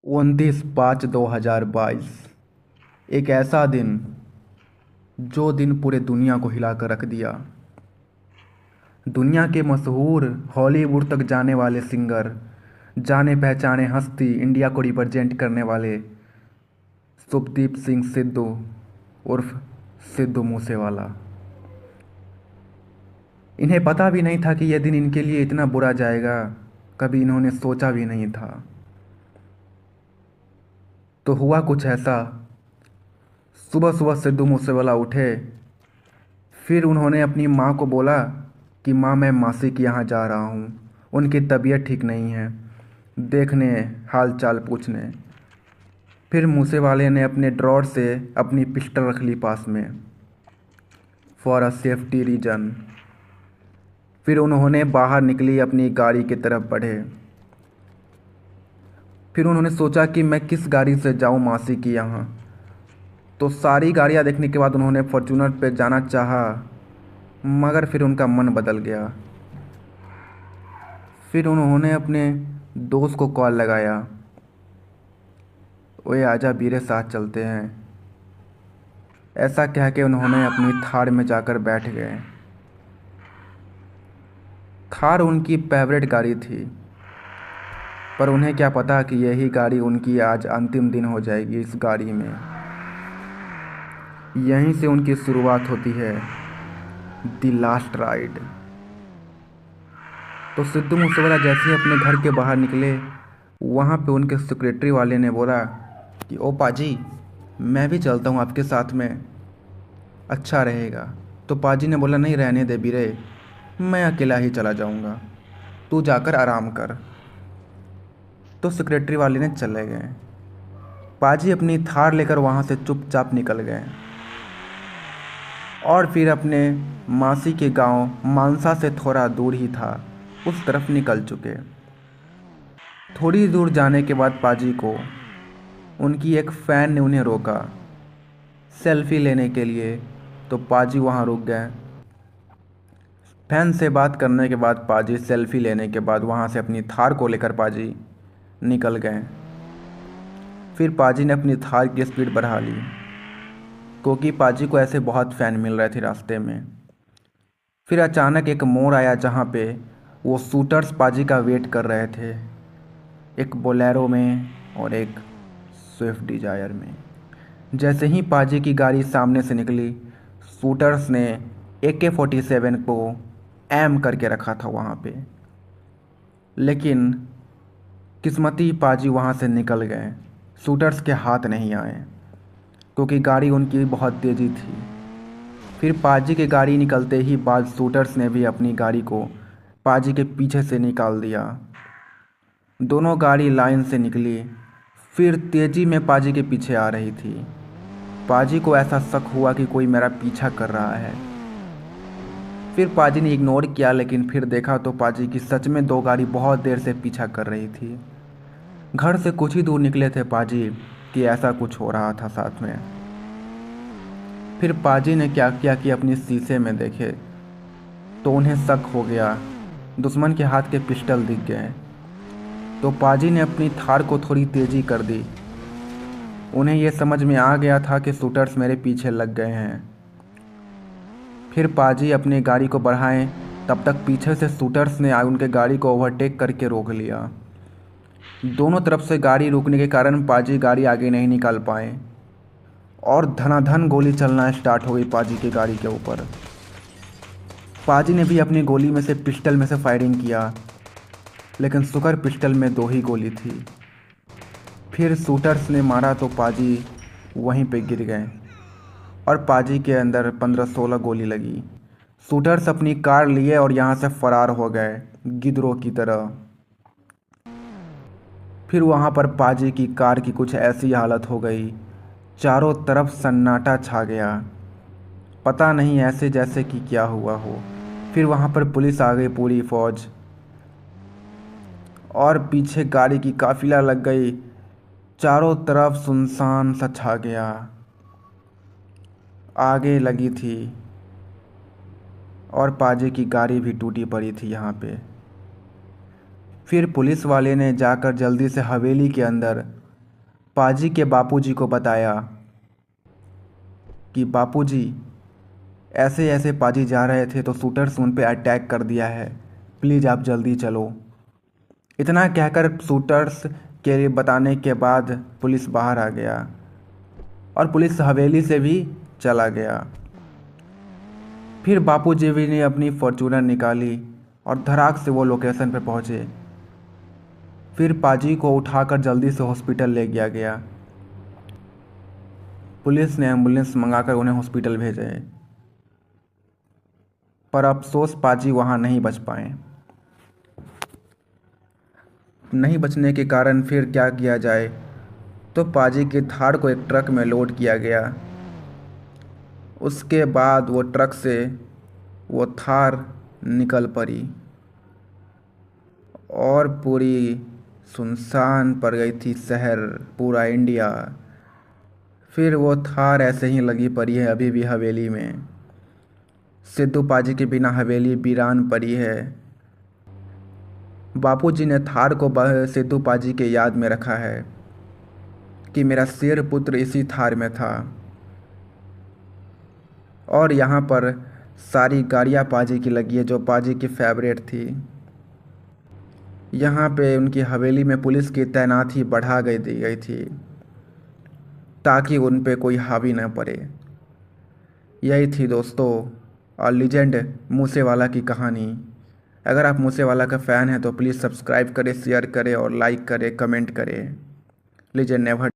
29/5/2022 एक ऐसा दिन जो दिन पूरे दुनिया को हिला कर रख दिया। दुनिया के मशहूर हॉलीवुड तक जाने वाले सिंगर, जाने पहचाने हस्ती, इंडिया को रिप्रेजेंट करने वाले शुभदीप सिंह सिद्धू उर्फ सिद्धू मूसेवाला, इन्हें पता भी नहीं था कि यह दिन इनके लिए इतना बुरा जाएगा। कभी इन्होंने सोचा भी नहीं था। तो हुआ कुछ ऐसा। सुबह सुबह सिद्धू मूसेवाला उठे। फिर उन्होंने अपनी माँ को बोला कि माँ, मैं मासी के यहाँ जा रहा हूँ, उनकी तबीयत ठीक नहीं है, देखने, हाल चाल पूछने। फिर मूसेवाले ने अपने ड्रॉर से अपनी पिस्टल रख ली पास में, फॉर अ सेफ्टी रीजन। फिर उन्होंने बाहर निकली, अपनी गाड़ी की तरफ बढ़े। फिर उन्होंने सोचा कि मैं किस गाड़ी से जाऊं मासी के यहाँ। तो सारी गाड़ियाँ देखने के बाद उन्होंने फॉर्च्यूनर पे जाना चाहा, मगर फिर उनका मन बदल गया। फिर उन्होंने अपने दोस्त को कॉल लगाया, ओए आजा बीरे, साथ चलते हैं। ऐसा कह के उन्होंने अपनी थार में जाकर बैठ गए। थार उनकी फेवरेट गाड़ी थी, पर उन्हें क्या पता कि यही गाड़ी उनकी आज अंतिम दिन हो जाएगी। इस गाड़ी में यहीं से उनकी शुरुआत होती है, द लास्ट राइड। तो सिद्धू मूसेवाला जैसे ही अपने घर के बाहर निकले, वहाँ पे उनके सेक्रेटरी वाले ने बोला कि ओ पाजी, मैं भी चलता हूँ आपके साथ में, अच्छा रहेगा। तो पाजी ने बोला, नहीं रहने दे बीरे, मैं अकेला ही चला जाऊँगा, तू जाकर आराम कर। तो सेक्रेटरी वाले ने चले गए। पाजी अपनी थार लेकर वहाँ से चुपचाप निकल गए और फिर अपने मासी के गांव मानसा से थोड़ा दूर ही था, उस तरफ निकल चुके। थोड़ी दूर जाने के बाद पाजी को उनकी एक फ़ैन ने उन्हें रोका सेल्फी लेने के लिए। तो पाजी वहाँ रुक गए। फैन से बात करने के बाद पाजी सेल्फी लेने के बाद वहाँ से अपनी थार को लेकर पाजी निकल गए। फिर पाजी ने अपनी थार की स्पीड बढ़ा ली, क्योंकि पाजी को ऐसे बहुत फ़ैन मिल रहे थे रास्ते में। फिर अचानक एक मोड़ आया जहाँ पे वो शूटर्स पाजी का वेट कर रहे थे, एक बोलेरो में और एक स्विफ्ट डिज़ायर में। जैसे ही पाजी की गाड़ी सामने से निकली, शूटर्स ने AK-47 को एम करके रखा था वहाँ पे। लेकिन किस्मती पाजी वहाँ से निकल गए, शूटर्स के हाथ नहीं आए, क्योंकि गाड़ी उनकी बहुत तेज़ी थी। फिर पाजी की गाड़ी निकलते ही बाद शूटर्स ने भी अपनी गाड़ी को पाजी के पीछे से निकाल दिया। दोनों गाड़ी लाइन से निकली, फिर तेज़ी में पाजी के पीछे आ रही थी। पाजी को ऐसा शक हुआ कि कोई मेरा पीछा कर रहा है। फिर पाजी ने इग्नोर किया, लेकिन फिर देखा तो पाजी की सच में दो गाड़ी बहुत देर से पीछा कर रही थी। घर से कुछ ही दूर निकले थे पाजी कि ऐसा कुछ हो रहा था साथ में। फिर पाजी ने क्या किया कि अपनी शीशे में देखे तो उन्हें शक हो गया, दुश्मन के हाथ के पिस्टल दिख गए। तो पाजी ने अपनी थार को थोड़ी तेज़ी कर दी। उन्हें यह समझ में आ गया था कि शूटर्स मेरे पीछे लग गए हैं। फिर पाजी अपनी गाड़ी को बढ़ाएं, तब तक पीछे से शूटर्स ने उनके गाड़ी को ओवरटेक करके रोक लिया। दोनों तरफ से गाड़ी रुकने के कारण पाजी गाड़ी आगे नहीं निकाल पाए और धनाधन गोली चलना स्टार्ट हो गई पाजी की गाड़ी के ऊपर। पाजी ने भी अपनी गोली में से पिस्टल में से फायरिंग किया, लेकिन शुक्र पिस्टल में दो ही गोली थी। फिर शूटर्स ने मारा तो पाजी वहीं पे गिर गए और पाजी के अंदर 15-16 गोली लगी। शूटर्स अपनी कार लिए और यहाँ से फरार हो गए गिद्धों की तरह। फिर वहाँ पर पाजी की कार की कुछ ऐसी हालत हो गई, चारों तरफ सन्नाटा छा गया, पता नहीं ऐसे जैसे कि क्या हुआ हो। फिर वहाँ पर पुलिस आ गई, पूरी फौज, और पीछे गाड़ी की काफिला लग गई। चारों तरफ सुनसान सा छा गया। आगे लगी थी और पाजी की गाड़ी भी टूटी पड़ी थी यहाँ पे। फिर पुलिस वाले ने जाकर जल्दी से हवेली के अंदर पाजी के बापूजी को बताया कि बापूजी, ऐसे ऐसे पाजी जा रहे थे तो शूटर्स उन पे अटैक कर दिया है, प्लीज़ आप जल्दी चलो। इतना कहकर शूटर्स के बताने के बाद पुलिस बाहर आ गया और पुलिस हवेली से भी चला गया। फिर बापूजी भी ने अपनी फॉर्चूनर निकाली और धड़ाक से वो लोकेशन पर पहुँचे। फिर पाजी को उठाकर जल्दी से हॉस्पिटल ले गया गया। पुलिस ने एम्बुलेंस मंगाकर उन्हें हॉस्पिटल भेजे, पर अफसोस पाजी वहाँ नहीं बच पाए। नहीं बचने के कारण फिर क्या किया जाए, तो पाजी की थार को एक ट्रक में लोड किया गया। उसके बाद वो ट्रक से वो थार निकल पड़ी और पूरी सुनसान पड़ गई थी शहर, पूरा इंडिया। फिर वो थार ऐसे ही लगी पड़ी है अभी भी हवेली में। सिद्धू पाजी के बिना हवेली वीरान पड़ी है। बापूजी ने थार को सिद्धू पाजी के याद में रखा है कि मेरा शेर पुत्र इसी थार में था। और यहाँ पर सारी गाड़ियाँ पाजी की लगी है जो पाजी की फेवरेट थी। यहाँ पे उनकी हवेली में पुलिस की तैनाती बढ़ा दी गई थी ताकि उन पे कोई हावी न पड़े। यही थी दोस्तों और लीजेंड मूसेवाला की कहानी। अगर आप मूसेवाला का फ़ैन हैं तो प्लीज़ सब्सक्राइब करें, शेयर करें और लाइक करें, कमेंट करें। Legend never